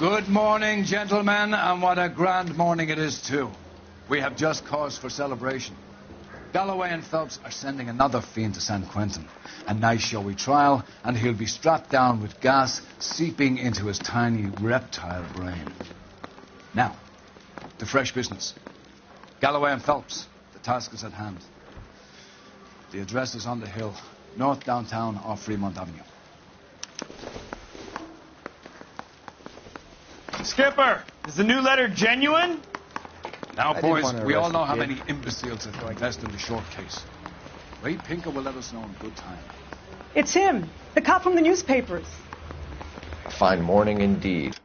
Good morning, gentlemen, and what a grand morning it is, too. We have just cause for celebration. Galloway and Phelps are sending another fiend to San Quentin. A nice showy trial, and he'll be strapped down with gas seeping into his tiny reptile brain. Now, to fresh business. Galloway and Phelps, the task is at hand. The address is on the hill, north downtown off Fremont Avenue. Skipper, is the new letter genuine? Now, boys, we all know how many imbeciles have confessed in the short case. Ray Pinker will let us know in good time. It's him, the cop from the newspapers. A fine morning indeed.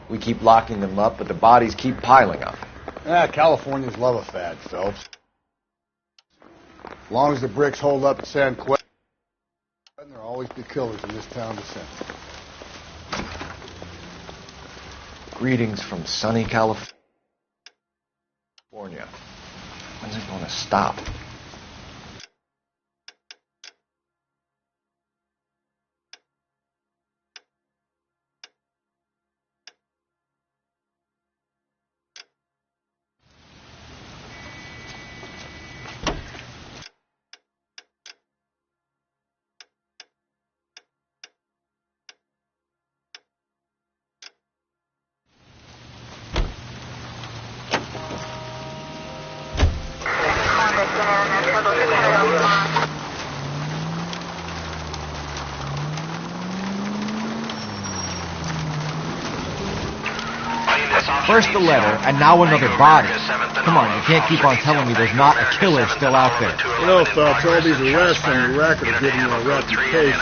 We keep locking them up, but the bodies keep piling up. Californians love a fad, Phelps. As long as the bricks hold up at San Quentin, there'll always be killers in this town to send. Greetings from sunny California. When's it going to stop? First the letter, and now another body. Come on, you can't keep on telling me there's not a killer still out there. You know, Phelps, all these arrests on your record are giving you a reputation.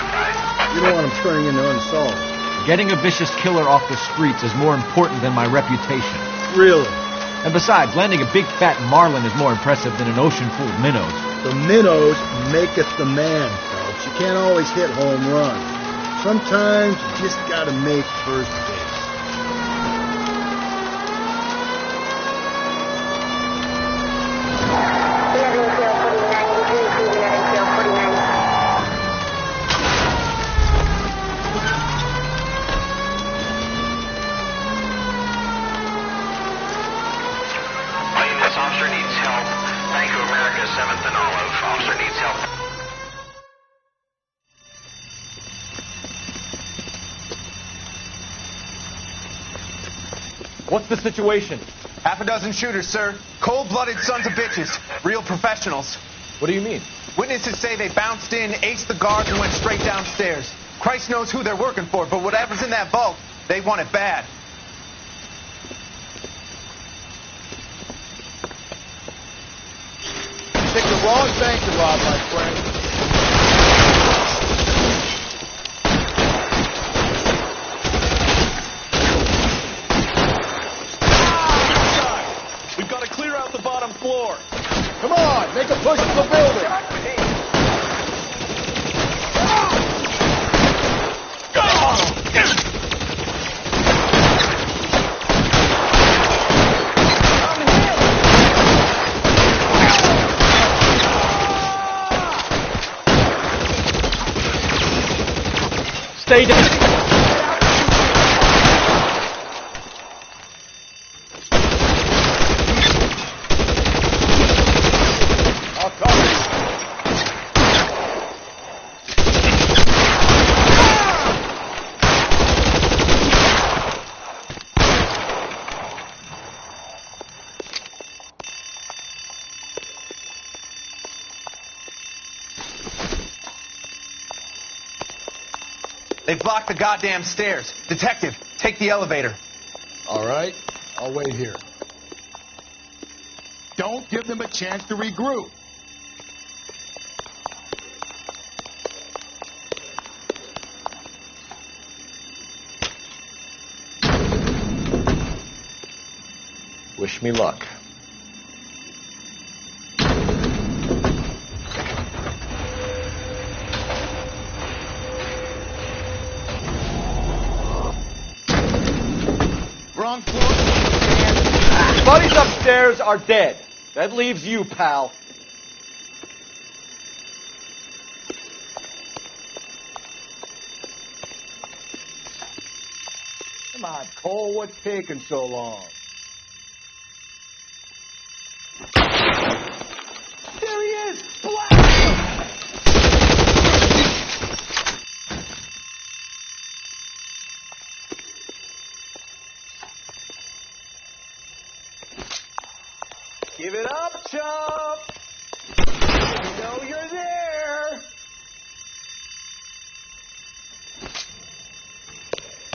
You don't want them turning into unsolved. Getting a vicious killer off the streets is more important than my reputation. Really? And besides, landing a big fat marlin is more impressive than an ocean full of minnows. The minnows maketh the man, Phelps. You can't always hit home runs. Sometimes you just gotta make first base. Officer needs help. Bank of America, 7th and Olive. Officer needs help. What's the situation? Half a dozen shooters, sir. Cold-blooded sons of bitches. Real professionals. What do you mean? Witnesses say they bounced in, aced the guards, and went straight downstairs. Christ knows who they're working for, but whatever's in that vault, they want it bad. Pick the wrong bank to rob, my friend. We've got to clear out the bottom floor. Come on, make a push to the building. Stay down. They've blocked the goddamn stairs. Detective, take the elevator. All right, I'll wait here. Don't give them a chance to regroup. Wish me luck. Wrong floor. Buddies upstairs are dead. That leaves you, pal. on, Cole. What's taking so long? There he is! Blast him! Give it up, chump! You know you're there!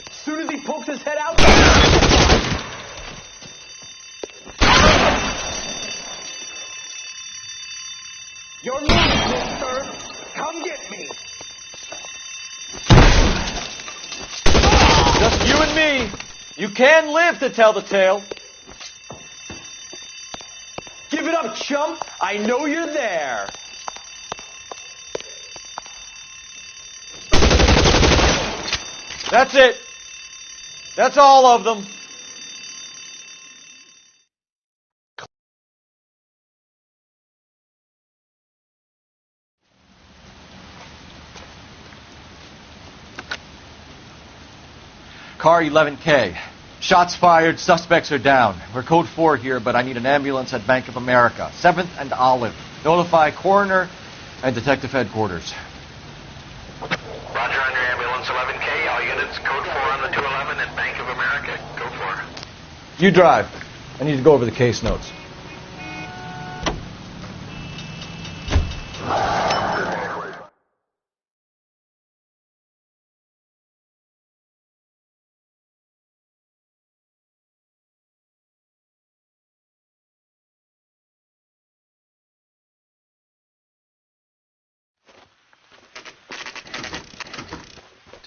As soon as he pokes his head out... Your move, mister! Come get me! Just you and me. You can live to tell the tale. Give it up, chump! I know you're there! That's it. That's all of them. Car 11K. Shots fired, suspects are down. We're code 4 here, but I need an ambulance at Bank of America. 7th and Olive. Notify coroner and detective headquarters. Roger on your ambulance 11K. All units, code 4 on the 211 at Bank of America. Go for it. You drive. I need to go over the case notes.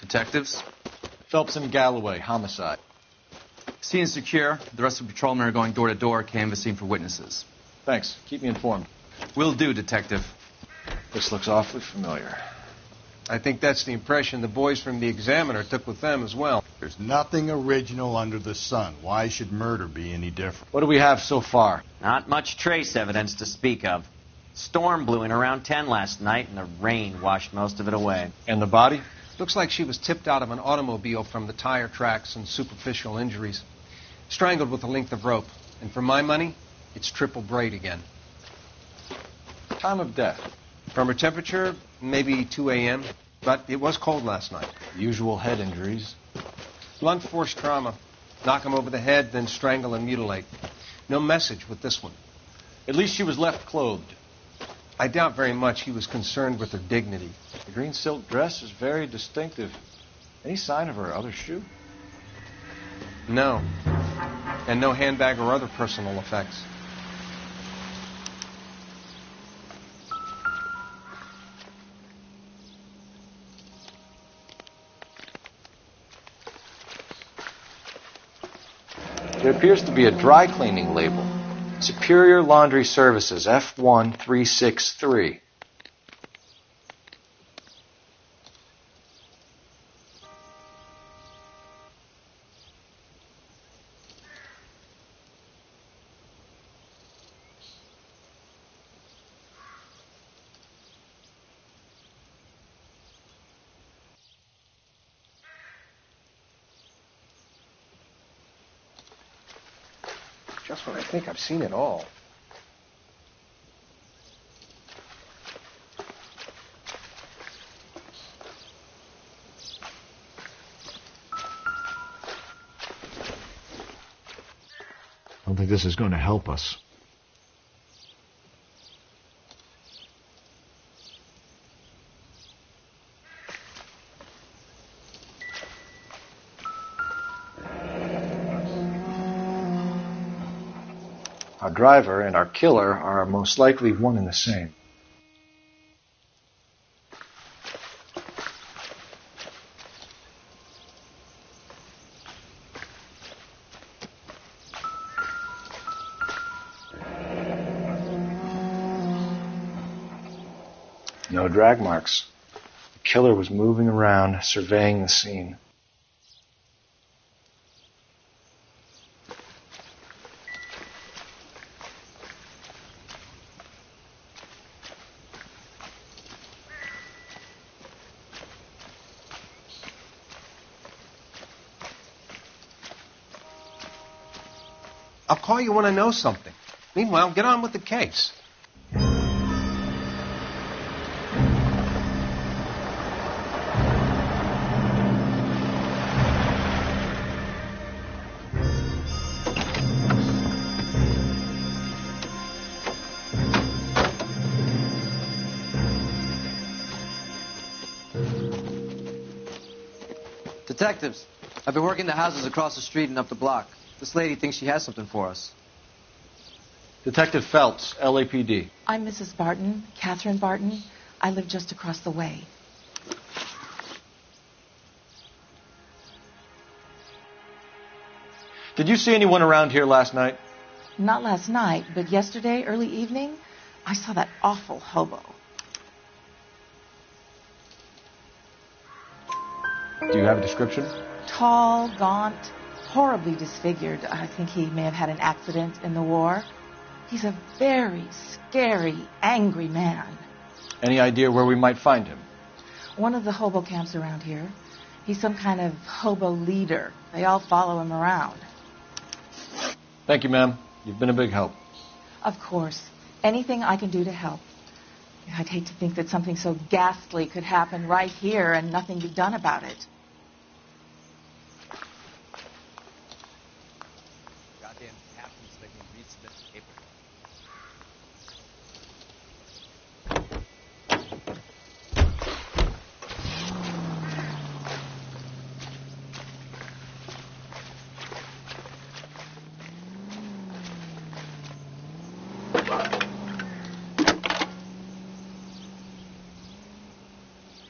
Detectives? Phelps and Galloway, homicide. Scene is secure. The rest of the patrolmen are going door to door, canvassing for witnesses. Thanks. Keep me informed. Will do, Detective. This looks awfully familiar. I think that's the impression the boys from the Examiner took with them as well. There's nothing original under the sun. Why should murder be any different? What do we have so far? Not much trace evidence to speak of. Storm blew in around 10 last night, and the rain washed most of it away. And the body? Looks like she was tipped out of an automobile from the tire tracks and superficial injuries. Strangled with a length of rope. And for my money, it's triple braid again. Time of death? From her temperature, maybe 2 a.m., but it was cold last night. Usual head injuries. Blunt force trauma. Knock him over the head, then strangle and mutilate. No message with this one. At least she was left clothed. I doubt very much he was concerned with her dignity. The green silk dress is very distinctive. Any sign of her other shoe? No. And no handbag or other personal effects. There appears to be a dry cleaning label. Superior Laundry Services, F1363. Just when I think I've seen it all. I don't think this is going to help us. Our driver and our killer are most likely one and the same. No drag marks. The killer was moving around, surveying the scene. I'll call you when I know something. Meanwhile, get on with the case. Detectives, I've been working the houses across the street and up the block. This lady thinks she has something for us. Detective Phelps, LAPD. I'm Mrs. Barton, Catherine Barton. I live just across the way. Did you see anyone around here last night? Not last night, but yesterday, early evening, I saw that awful hobo. Do you have a description? Tall, gaunt, horribly disfigured. I think he may have had an accident in the war. He's a very scary, angry man. Any idea where we might find him? One of the hobo camps around here. He's some kind of hobo leader. They all follow him around. Thank you, ma'am. You've been a big help. Of course. Anything I can do to help. I'd hate to think that something so ghastly could happen right here and nothing be done about it. Goddamn captains make me read Smith's paper.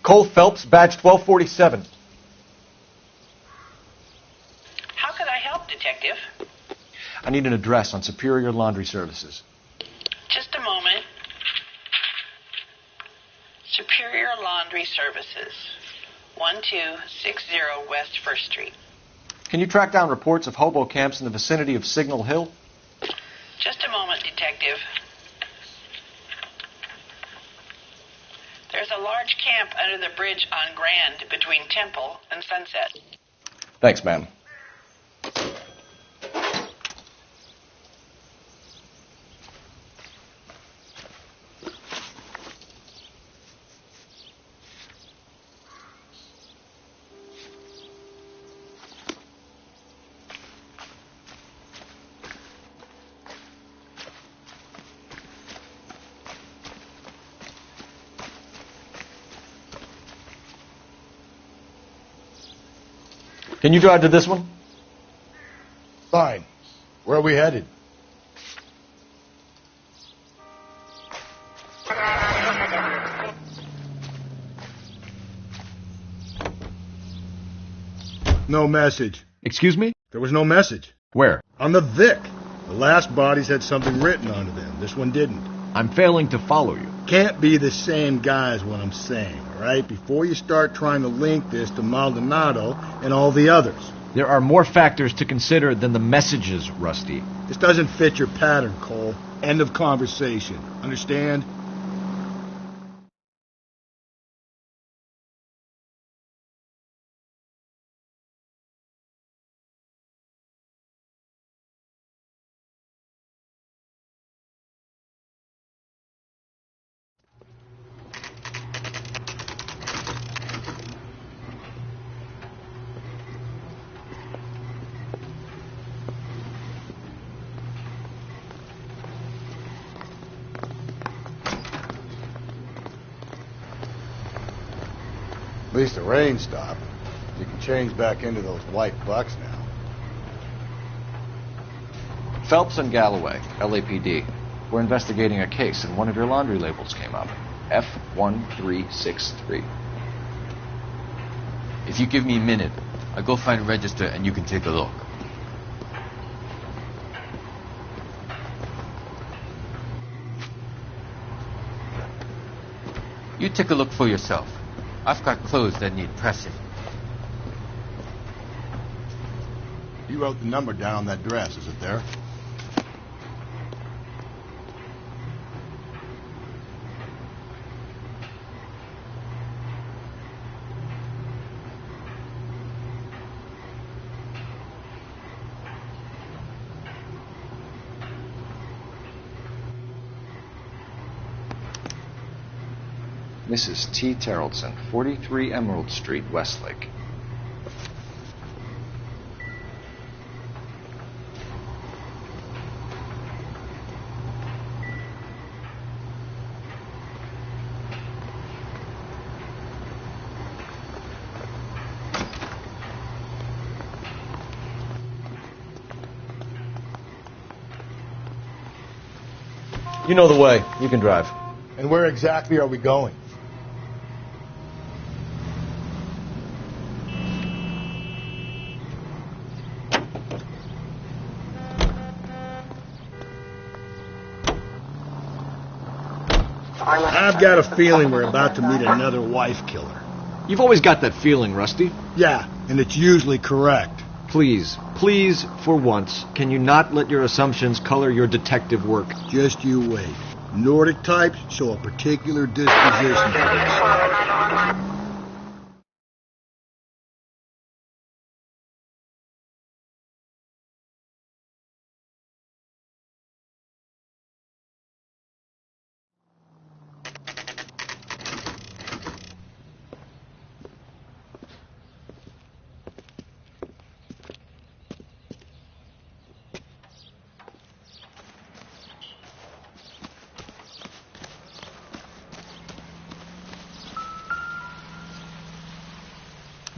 Cole Phelps, badge 1247. How could I help, Detective? I need an address on Superior Laundry Services. Just a moment. Superior Laundry Services, 1260 West 1st Street. Can you track down reports of hobo camps in the vicinity of Signal Hill? Just a moment, Detective. There's a large camp under the bridge on Grand between Temple and Sunset. Thanks, ma'am. Can you drive to this one? Fine. Where are we headed? No message. Excuse me? There was no message. Where? On the Vic. The last bodies had something written onto them. This one didn't. I'm failing to follow you. Can't be the same guy is what I'm saying, all right? Before you start trying to link this to Maldonado and all the others. There are more factors to consider than the messages, Rusty. This doesn't fit your pattern, Cole. End of conversation. Understand? At least the rain stopped. You can change back into those white bucks now. Phelps and Galloway, LAPD. We're investigating a case, and one of your laundry labels came up. F1363. If you give me a minute, I'll go find a register and you can take a look. You take a look for yourself. I've got clothes that need pressing. You wrote the number down on that dress, is it there? Mrs. T. Terrellson, 43 Emerald Street, Westlake. You know the way. You can drive. And where exactly are we going? I've got a feeling we're about to meet another wife killer. You've always got that feeling, Rusty. Yeah, and it's usually correct. Please, for once, can you not let your assumptions color your detective work? Just you wait. Nordic types show a particular disposition for this.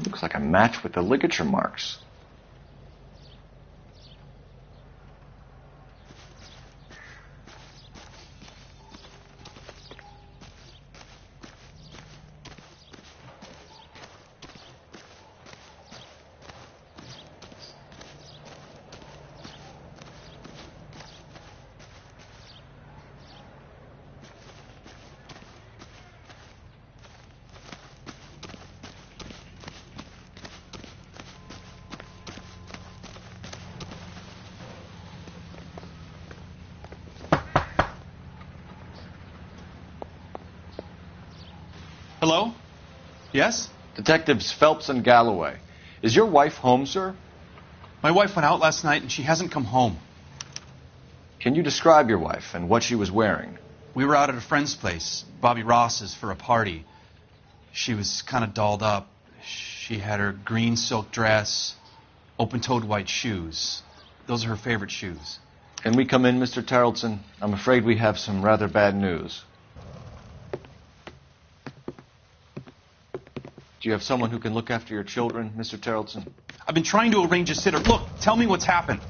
Looks like a match with the ligature marks. Hello? Yes? Detectives Phelps and Galloway. Is your wife home, sir? My wife went out last night and she hasn't come home. Can you describe your wife and what she was wearing? We were out at a friend's place, Bobby Ross's, for a party. She was kind of dolled up. She had her green silk dress, open-toed white shoes. Those are her favorite shoes. Can we come in, Mr. Tarleton? I'm afraid we have some rather bad news. Do you have someone who can look after your children, Mr. Tarleton? I've been trying to arrange a sitter. Look, tell me what's happened.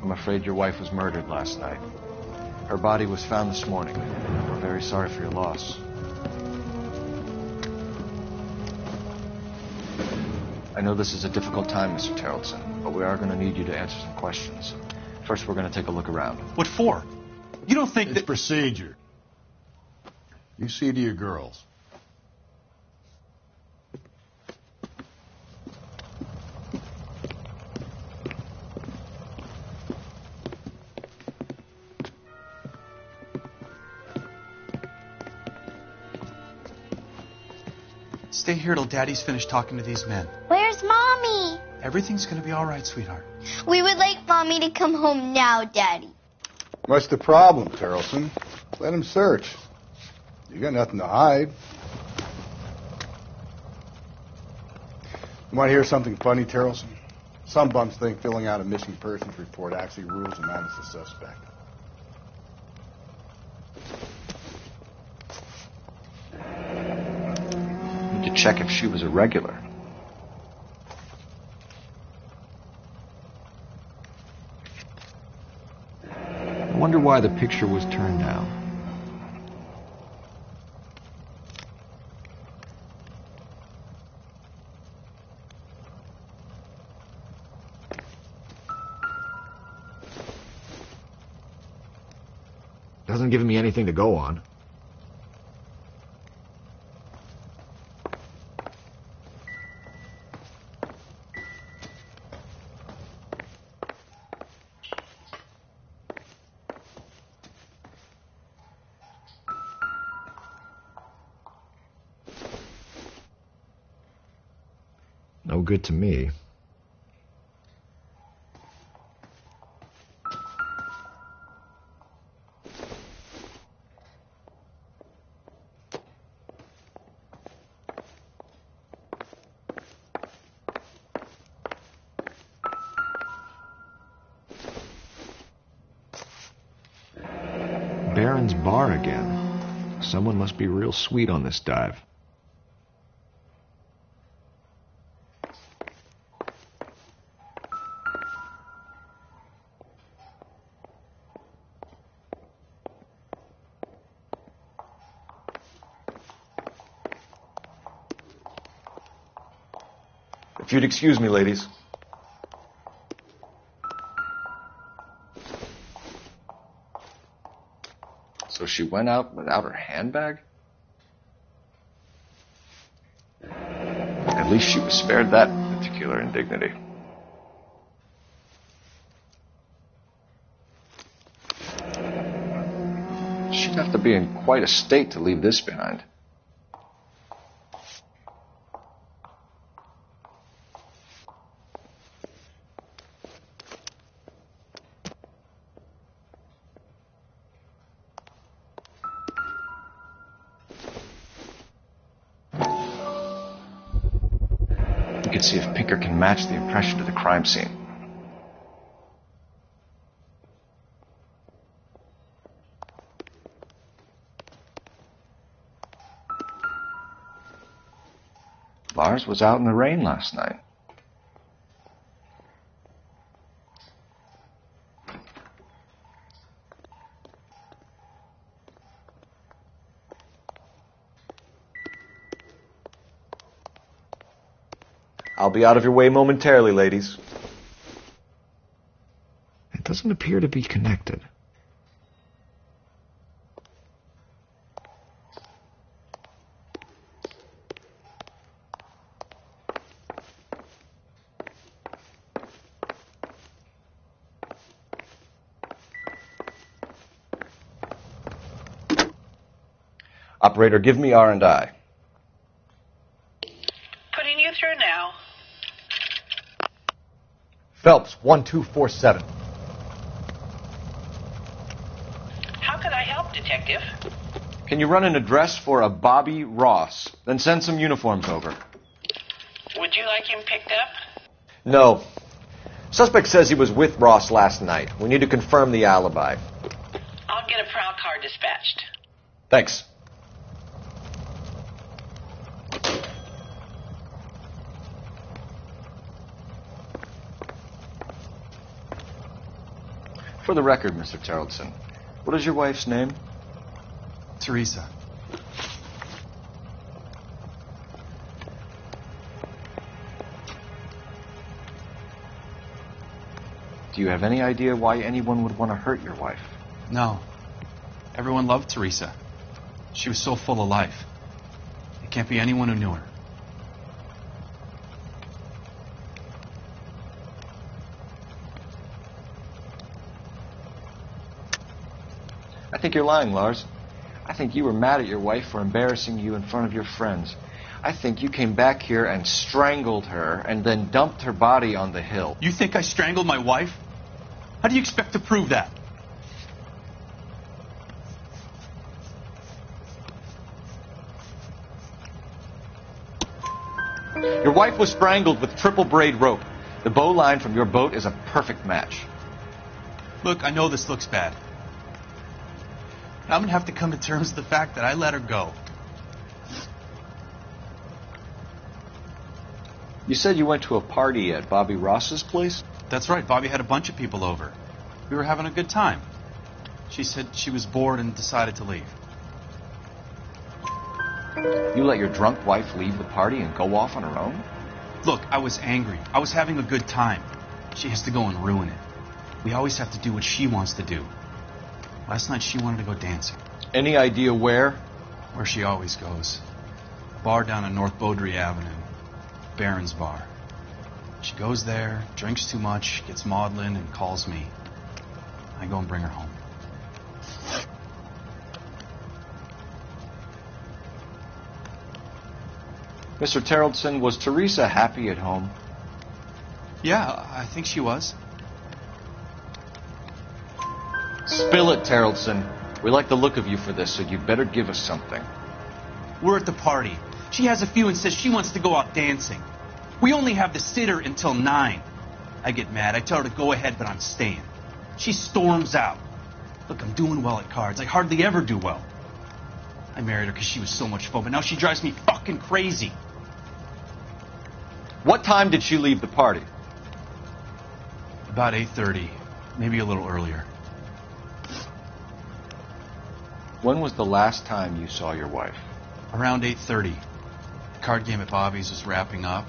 I'm afraid your wife was murdered last night. Her body was found this morning. We're very sorry for your loss. I know this is a difficult time, Mr. Tarleton, but we are going to need you to answer some questions. First, we're going to take a look around. What for? You don't think It's that... procedure. You see to your girls. Stay here till Daddy's finished talking to these men. Where's Mommy? Everything's going to be all right, sweetheart. We would like Mommy to come home now, Daddy. What's the problem, Tarleton? Let him search. You got nothing to hide. You want to hear something funny, Tarleton? Some bums think filling out a missing persons report actually rules him out as a suspect. To check if she was a regular. I wonder why the picture was turned down. Doesn't give me anything to go on. No good to me. Barron's Bar again. Someone must be real sweet on this dive. If you'd excuse me, ladies. So she went out without her handbag? At least she was spared that particular indignity. She'd have to be in quite a state to leave this behind. We could see if Pinker can match the impression to the crime scene. Lars was out in the rain last night. I'll be out of your way momentarily, ladies. It doesn't appear to be connected. Operator, give me R&I. Putting you through now. Phelps, 1247. How can I help, Detective? Can you run an address for a Bobby Ross? Then send some uniforms over. Would you like him picked up? No. Suspect says he was with Ross last night. We need to confirm the alibi. I'll get a prowl car dispatched. Thanks. For the record, Mr. Terrellson, what is your wife's name? Teresa. Do you have any idea why anyone would want to hurt your wife? No. Everyone loved Teresa. She was so full of life. It can't be anyone who knew her. I think you're lying, Lars. I think you were mad at your wife for embarrassing you in front of your friends. I think you came back here and strangled her and then dumped her body on the hill. You think I strangled my wife? How do you expect to prove that? Your wife was strangled with triple braid rope. The bow line from your boat is a perfect match. Look, I know this looks bad. I'm going to have to come to terms with the fact that I let her go. You said you went to a party at Bobby Ross's place? That's right. Bobby had a bunch of people over. We were having a good time. She said she was bored and decided to leave. You let your drunk wife leave the party and go off on her own? Look, I was angry. I was having a good time. She has to go and ruin it. We always have to do what she wants to do. Last night she wanted to go dancing. Any idea where? Where she always goes. Bar down on North Beaudry Avenue. Barron's Bar. She goes there, drinks too much, gets maudlin, and calls me. I go and bring her home. Mr. Terrellson, was Teresa happy at home? Yeah, I think she was. Spill it, Terrellson. We like the look of you for this, so you'd better give us something. We're at the party. She has a few and says she wants to go out dancing. We only have the sitter until 9. I get mad. I tell her to go ahead, but I'm staying. She storms out. Look, I'm doing well at cards. I hardly ever do well. I married her because she was so much fun, but now she drives me fucking crazy. What time did she leave the party? About 8:30, maybe a little earlier. When was the last time you saw your wife? Around 8:30. The card game at Bobby's was wrapping up.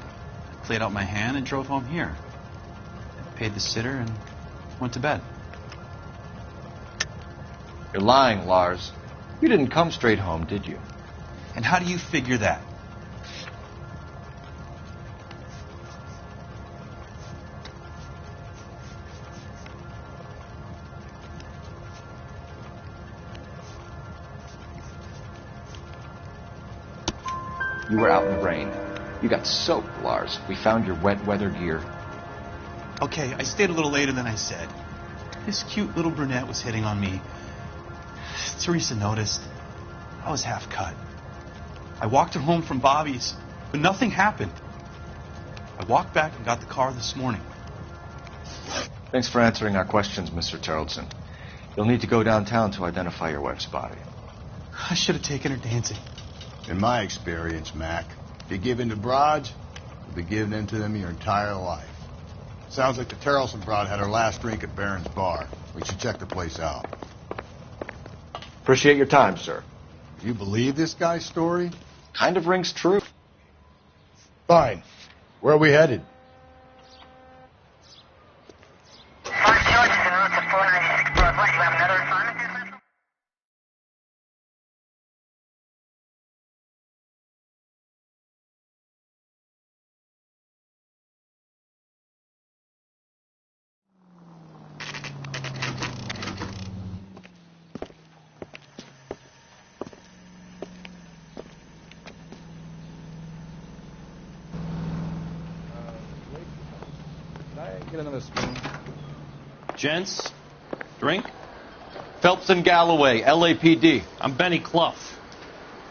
I played out my hand and drove home here. I paid the sitter and went to bed. You're lying, Lars. You didn't come straight home, did you? And how do you figure that? You were out in the rain. You got soaked, Lars. We found your wet weather gear. Okay, I stayed a little later than I said. This cute little brunette was hitting on me. Teresa noticed. I was half cut. I walked her home from Bobby's, but nothing happened. I walked back and got the car this morning. Thanks for answering our questions, Mr. Tarleton. You'll need to go downtown to identify your wife's body. I should have taken her dancing. In my experience, Mac, if you give in to broads, you'll be giving in to them your entire life. Sounds like the Tarleton broad had her last drink at Barron's Bar. We should check the place out. Appreciate your time, sir. You believe this guy's story? Kind of rings true. Fine. Where are we headed? Get another spoon. Gents, drink? Phelps and Galloway, LAPD. I'm Benny Clough.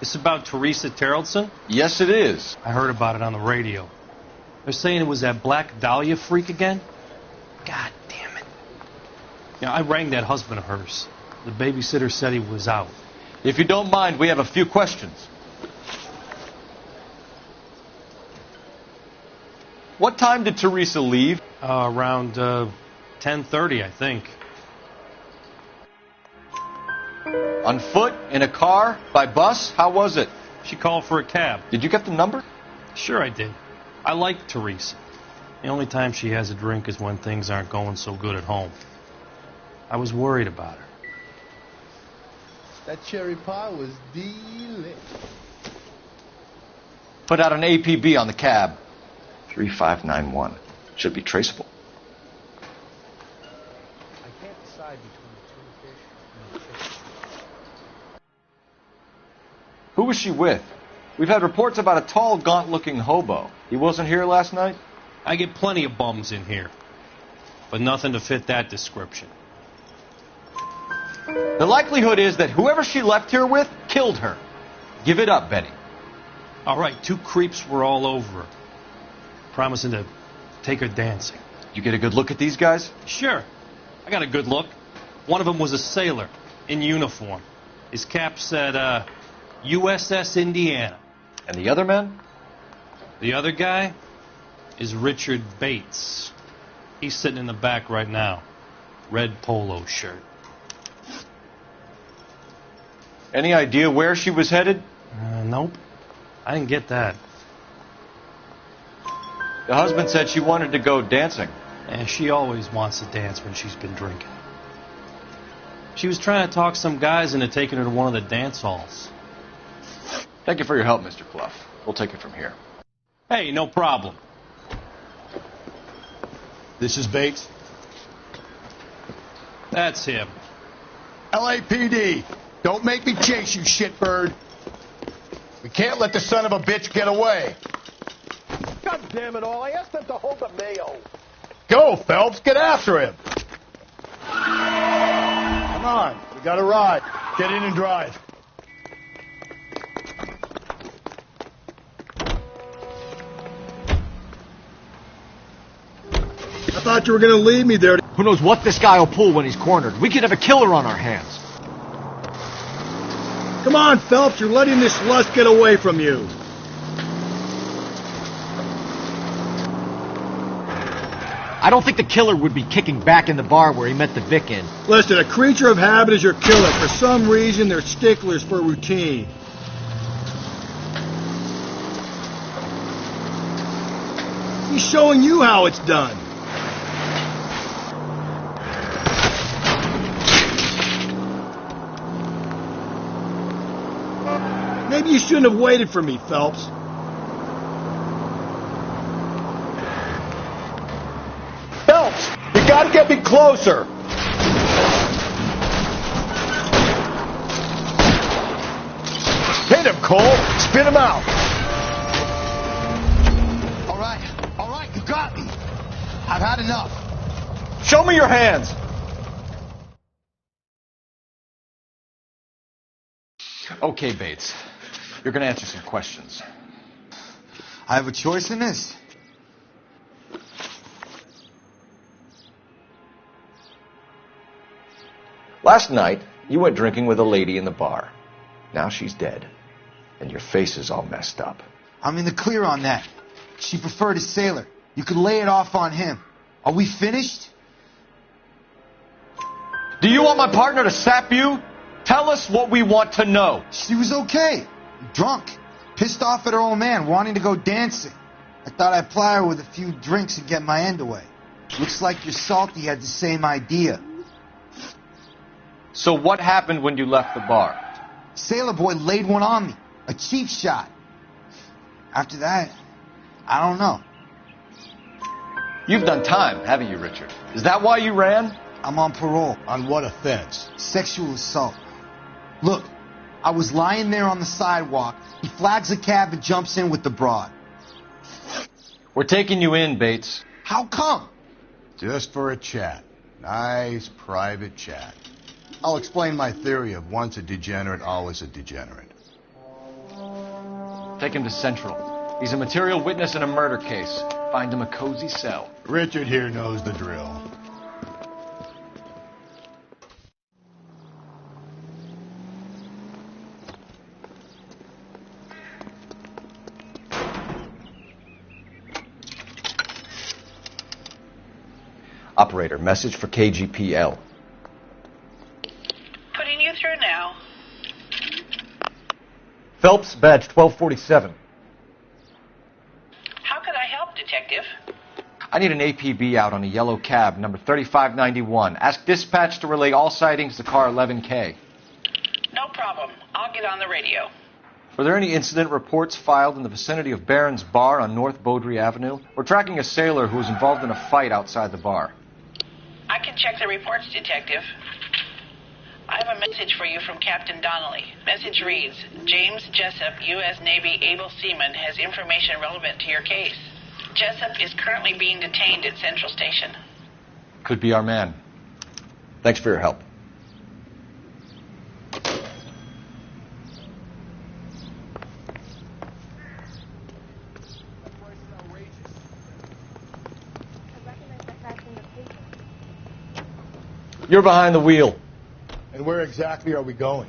This about Teresa Tarleton? Yes, it is. I heard about it on the radio. They're saying it was that Black Dahlia freak again? God damn it. You know, I rang that husband of hers. The babysitter said he was out. If you don't mind, we have a few questions. What time did Teresa leave? Around 10:30, I think. On foot? In a car? By bus? How was it? She called for a cab. Did you get the number? Sure I did. I like Teresa. The only time she has a drink is when things aren't going so good at home. I was worried about her. That cherry pie was delicious. Put out an APB on the cab. 3591. Should be traceable. I can't decide between the tuna fish and the chicken. Who was she with? We've had reports about a tall, gaunt-looking hobo. He wasn't here last night? I get plenty of bums in here, but nothing to fit that description. The likelihood is that whoever she left here with killed her. Give it up, Benny. All right, 2 creeps were all over her, promising to take her dancing. You get a good look at these guys? Sure. I got a good look. One of them was a sailor in uniform. His cap said, USS Indiana. And the other man? The other guy is Richard Bates. He's sitting in the back right now. Red polo shirt. Any idea where she was headed? Nope. I didn't get that. The husband said she wanted to go dancing. And she always wants to dance when she's been drinking. She was trying to talk some guys into taking her to one of the dance halls. Thank you for your help, Mr. Clough. We'll take it from here. Hey, no problem. This is Bates. That's him. LAPD, don't make me chase you, shitbird. We can't let the son of a bitch get away. God damn it all, I asked them to hold the mayo. Go, Phelps, get after him. Come on, we got a ride. Get in and drive. I thought you were going to leave me there. Who knows what this guy will pull when he's cornered? We could have a killer on our hands. Come on, Phelps, you're letting this lust get away from you. I don't think the killer would be kicking back in the bar where he met the Vic in. Listen, a creature of habit is your killer. For some reason, they're sticklers for routine. He's showing you how it's done. Maybe you shouldn't have waited for me, Phelps. Phelps, you gotta get me closer. Hit him, Cole. Spin him out. All right, you got me. I've had enough. Show me your hands. Okay, Bates. You're going to answer some questions. I have a choice in this. Last night, you went drinking with a lady in the bar. Now she's dead, and your face is all messed up. I'm in the clear on that. She preferred a sailor. You could lay it off on him. Are we finished? Do you want my partner to sap you? Tell us what we want to know. She was okay. Drunk. Pissed off at her old man, wanting to go dancing. I thought I'd ply her with a few drinks and get my end away. Looks like your salty had the same idea. So what happened when you left the bar? Sailor boy laid one on me. A cheap shot. After that, I don't know. You've done time, haven't you, Richard? Is that why you ran? I'm on parole. On what offense? Sexual assault. Look, I was lying there on the sidewalk. He flags a cab and jumps in with the broad. We're taking you in, Bates. How come? Just for a chat. Nice private chat. I'll explain my theory of once a degenerate, always a degenerate. Take him to Central. He's a material witness in a murder case. Find him a cozy cell. Richard here knows the drill. Operator, message for KGPL. Putting you through now. Phelps, badge 1247. How could I help, Detective? I need an APB out on a yellow cab, number 3591. Ask dispatch to relay all sightings to car 11K. No problem. I'll get on the radio. Were there any incident reports filed in the vicinity of Barron's Bar on North Beaudry Avenue? We're tracking a sailor who was involved in a fight outside the bar. I can check the reports, Detective. I have a message for you from Captain Donnelly. Message reads, James Jessup, U.S. Navy able seaman, has information relevant to your case. Jessup is currently being detained at Central Station. Could be our man. Thanks for your help. You're behind the wheel. And where exactly are we going?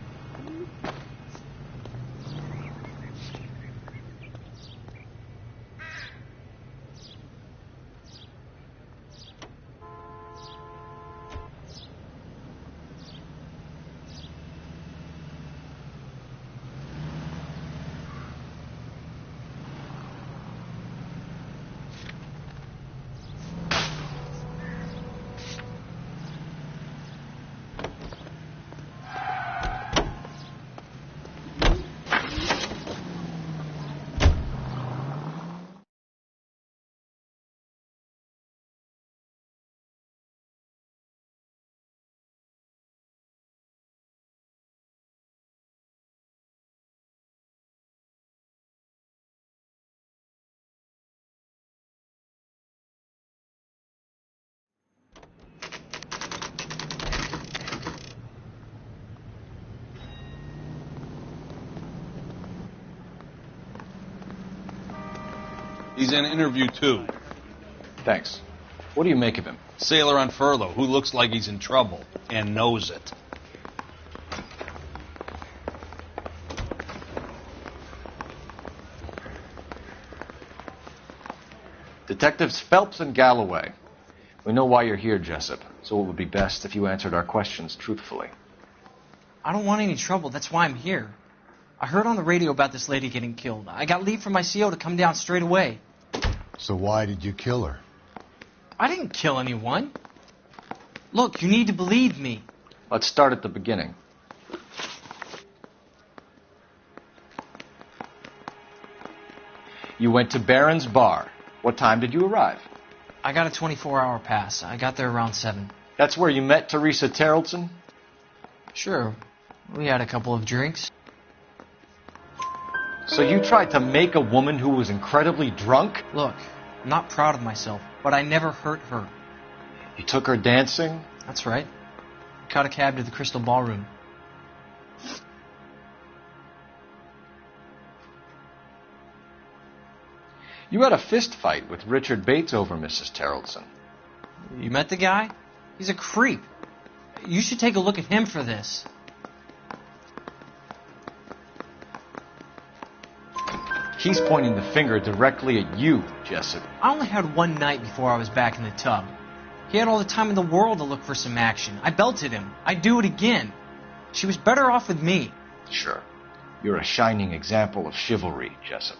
He's in interview 2. Thanks. What do you make of him? Sailor on furlough who looks like he's in trouble and knows it. Detectives Phelps and Galloway. We know why you're here, Jessup, so it would be best if you answered our questions truthfully. I don't want any trouble. That's why I'm here. I heard on the radio about this lady getting killed. I got leave from my CO to come down straight away. So why did you kill her? I didn't kill anyone. Look, you need to believe me. Let's start at the beginning. You went to Barron's Bar. What time did you arrive? I got a 24-hour pass. I got there around 7. That's where you met Teresa Terrelson? Sure. We had a couple of drinks. So you tried to make a woman who was incredibly drunk? Look, I'm not proud of myself, but I never hurt her. You took her dancing? That's right. Caught a cab to the Crystal Ballroom. You had a fist fight with Richard Bates over Mrs. Terrelson. You met the guy? He's a creep. You should take a look at him for this. He's pointing the finger directly at you, Jessup. I only had one night before I was back in the tub. He had all the time in the world to look for some action. I belted him. I'd do it again. She was better off with me. Sure. You're a shining example of chivalry, Jessup.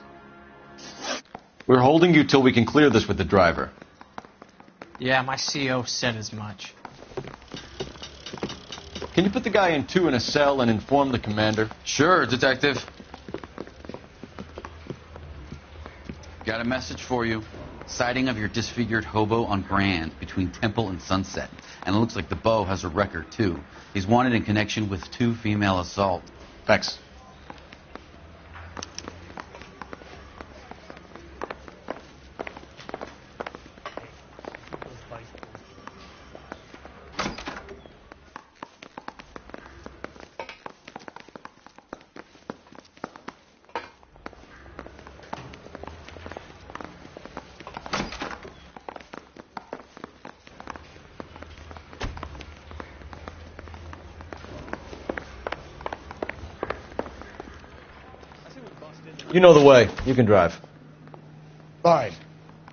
We're holding you till we can clear this with the driver. Yeah, my CO said as much. Can you put the guy in 2 in a cell and inform the commander? Sure, Detective. Got a message for you. Sighting of your disfigured hobo on Grand between Temple and Sunset. And it looks like the Beau has a record, too. He's wanted in connection with 2 female assault. Thanks. You know the way. You can drive. Fine.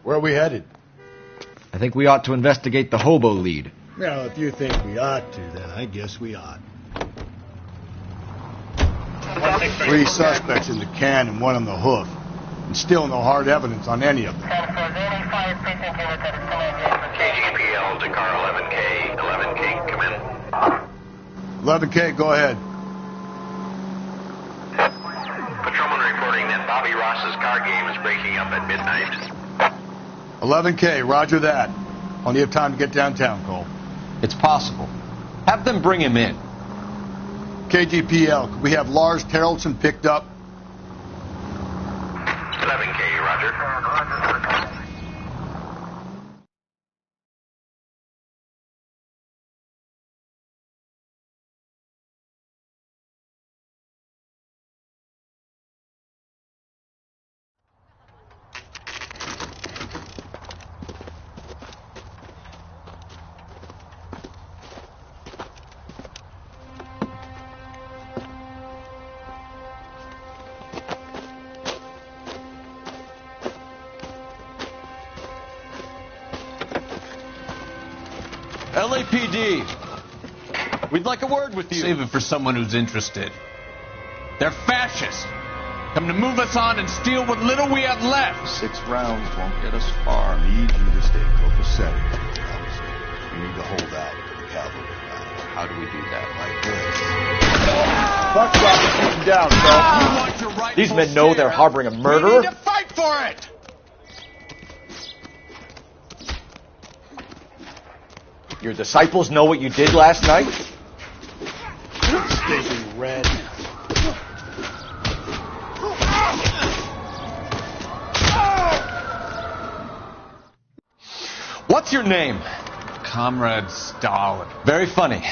Where are we headed? I think we ought to investigate the hobo lead. Well, if you think we ought to, then I guess we ought. 3 suspects in the can and 1 on the hoof. And still no hard evidence on any of them. KGPL to car 11K. 11K, come in. 11K, go ahead. Patrolman reporting that Bobby Ross's car game is breaking up at midnight. 11K, roger that. Only have time to get downtown, Cole. It's possible. Have them bring him in. KGPL, could we have Lars Terrelson picked up? 11K, roger. LAPD. We'd like a word with you. Save it for someone who's interested. They're fascists. Come to move us on and steal what little we have left. 6 rounds won't get us far. I need you to stay copacetic. You need to hold out for the cavalry round. How do we do that? Like this. Buck is shooting down, bro. These men know they're harboring a murderer. We need to fight for it. Your disciples know what you did last night? Stinking red. What's your name? Comrade Stalin. Very funny.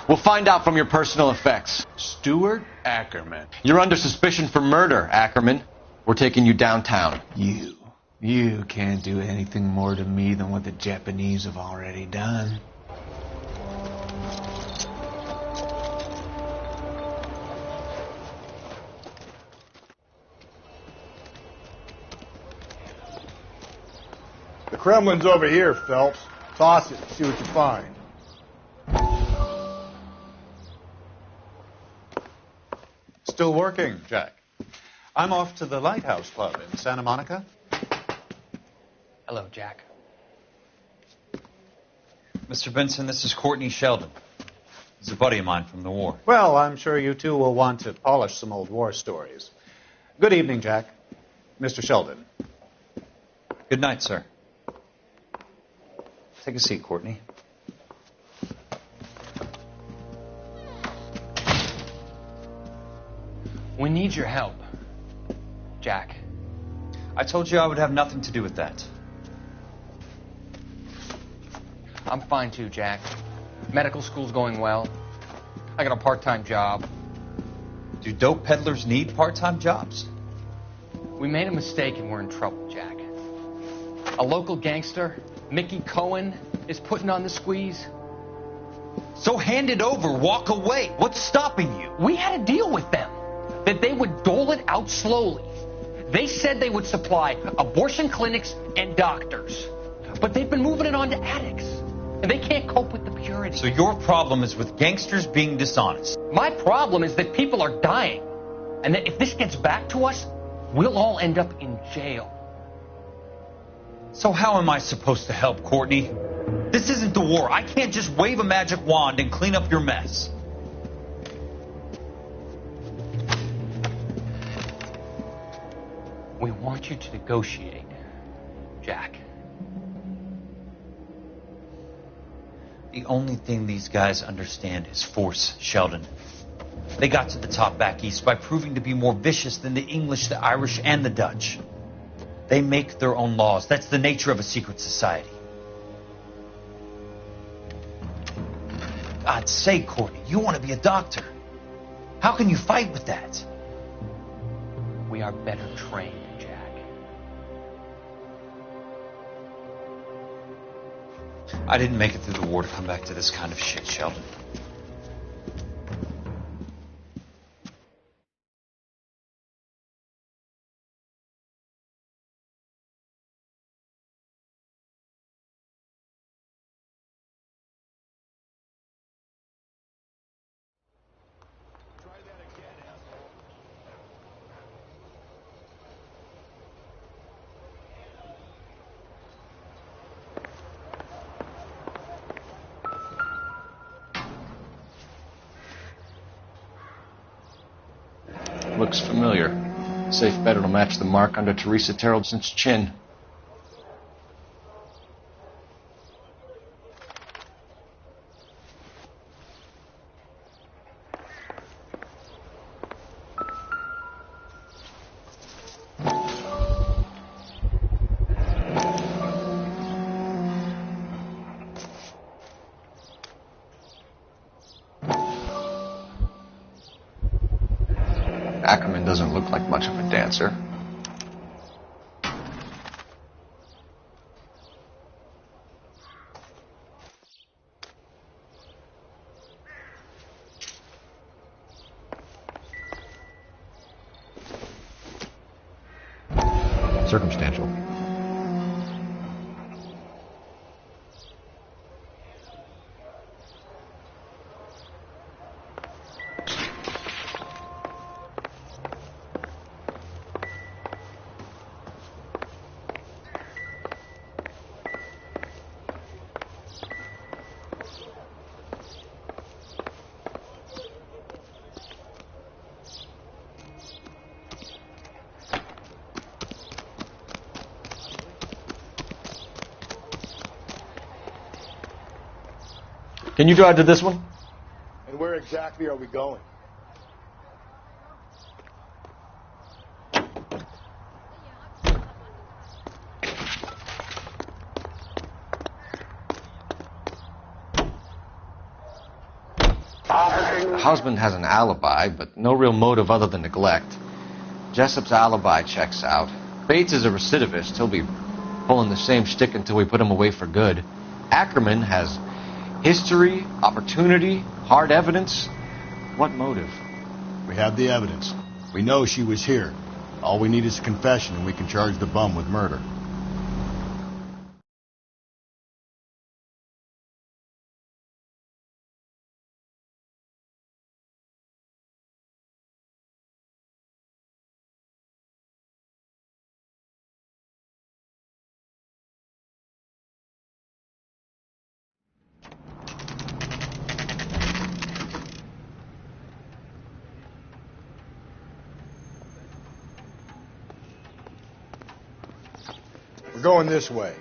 We'll find out from your personal effects. Stuart Ackerman. You're under suspicion for murder, Ackerman. We're taking you downtown. You You can't do anything more to me than what the Japanese have already done. The Kremlin's over here, Phelps. Toss it, see what you find. Still working, Jack. I'm off to the Lighthouse Club in Santa Monica. Hello, Jack. Mr. Benson, this is Courtney Sheldon. He's a buddy of mine from the war. Well, I'm sure you two will want to polish some old war stories. Good evening, Jack. Mr. Sheldon. Good night, sir. Take a seat, Courtney. We need your help, Jack. I told you I would have nothing to do with that. I'm fine too, Jack. Medical school's going well. I got a part-time job. Do dope peddlers need part-time jobs? We made a mistake and we're in trouble, Jack. A local gangster, Mickey Cohen, is putting on the squeeze. So hand it over, walk away. What's stopping you? We had a deal with them that they would dole it out slowly. They said they would supply abortion clinics and doctors. But they've been moving it on to addicts. And they can't cope with the purity. So your problem is with gangsters being dishonest. My problem is that people are dying. And that if this gets back to us, we'll all end up in jail. So how am I supposed to help, Courtney? This isn't the war. I can't just wave a magic wand and clean up your mess. We want you to negotiate, Jack. The only thing these guys understand is force, Sheldon. They got to the top back east by proving to be more vicious than the English, the Irish, and the Dutch. They make their own laws. That's the nature of a secret society. God's sake, Courtney, you want to be a doctor. How can you fight with that? We are better trained, Jack. I didn't make it through the war to come back to this kind of shit, Sheldon. Looks familiar. Safe bet it'll match the mark under Teresa Terrelson's chin. Ackerman doesn't look like much of a dancer. Circumstantial. Can you drive to this one? And where exactly are we going? The husband has an alibi, but no real motive other than neglect. Jessup's alibi checks out. Bates is a recidivist. He'll be pulling the same shtick until we put him away for good. Ackerman has history, opportunity, hard evidence. What motive? We have the evidence. We know she was here. All we need is a confession, and we can charge the bum with murder. We're going this way.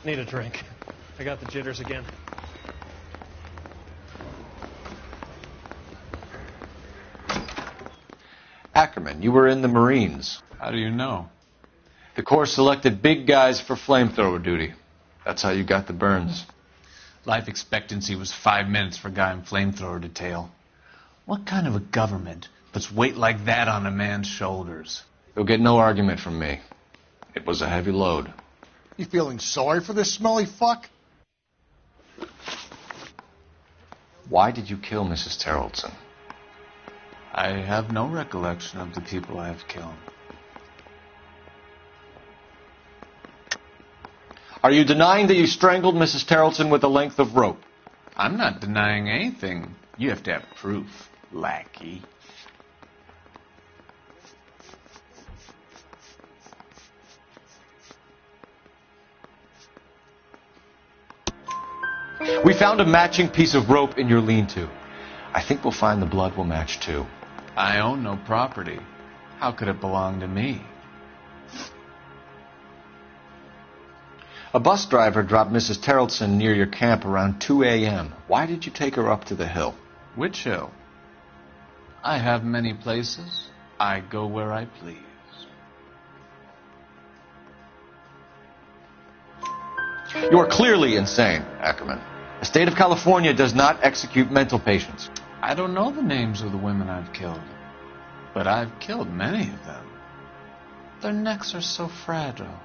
Need a drink. I got the jitters again. Ackerman, you were in the Marines. How do you know? The Corps selected big guys for flamethrower duty. That's how you got the burns. Life expectancy was 5 minutes for a guy in flamethrower detail. What kind of a government puts weight like that on a man's shoulders? You'll get no argument from me. It was a heavy load. You feeling sorry for this smelly fuck? Why did you kill Mrs. Terrelson? I have no recollection of the people I have killed. Are you denying that you strangled Mrs. Terrelson with a length of rope? I'm not denying anything. You have to have proof, lackey. We found a matching piece of rope in your lean-to. I think we'll find the blood will match too. I own no property. How could it belong to me? A bus driver dropped Mrs. Terrelson near your camp around 2 a.m. Why did you take her up to the hill? Which hill? I have many places. I go where I please. You are clearly insane, Ackerman. The state of California does not execute mental patients. I don't know the names of the women I've killed, but I've killed many of them. Their necks are so fragile.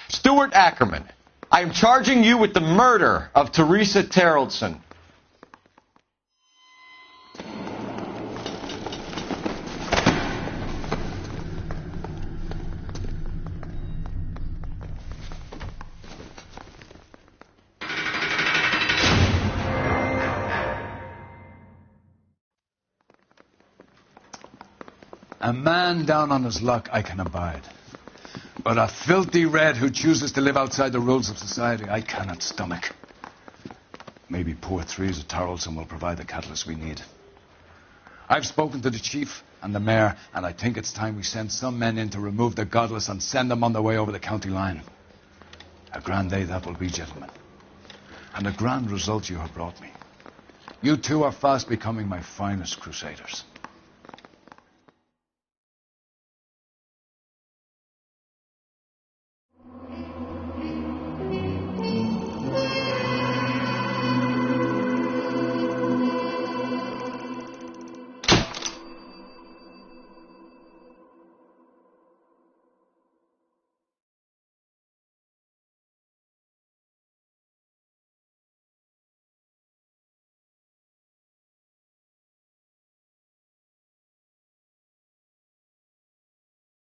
Stuart Ackerman, I am charging you with the murder of Teresa Terrelson. A man down on his luck I can abide. But a filthy red who chooses to live outside the rules of society, I cannot stomach. Maybe poor Teresa Terrelson will provide the catalyst we need. I've spoken to the chief and the mayor, and I think it's time we send some men in to remove the godless and send them on their way over the county line. A grand day that will be, gentlemen. And a grand result you have brought me. You two are fast becoming my finest crusaders.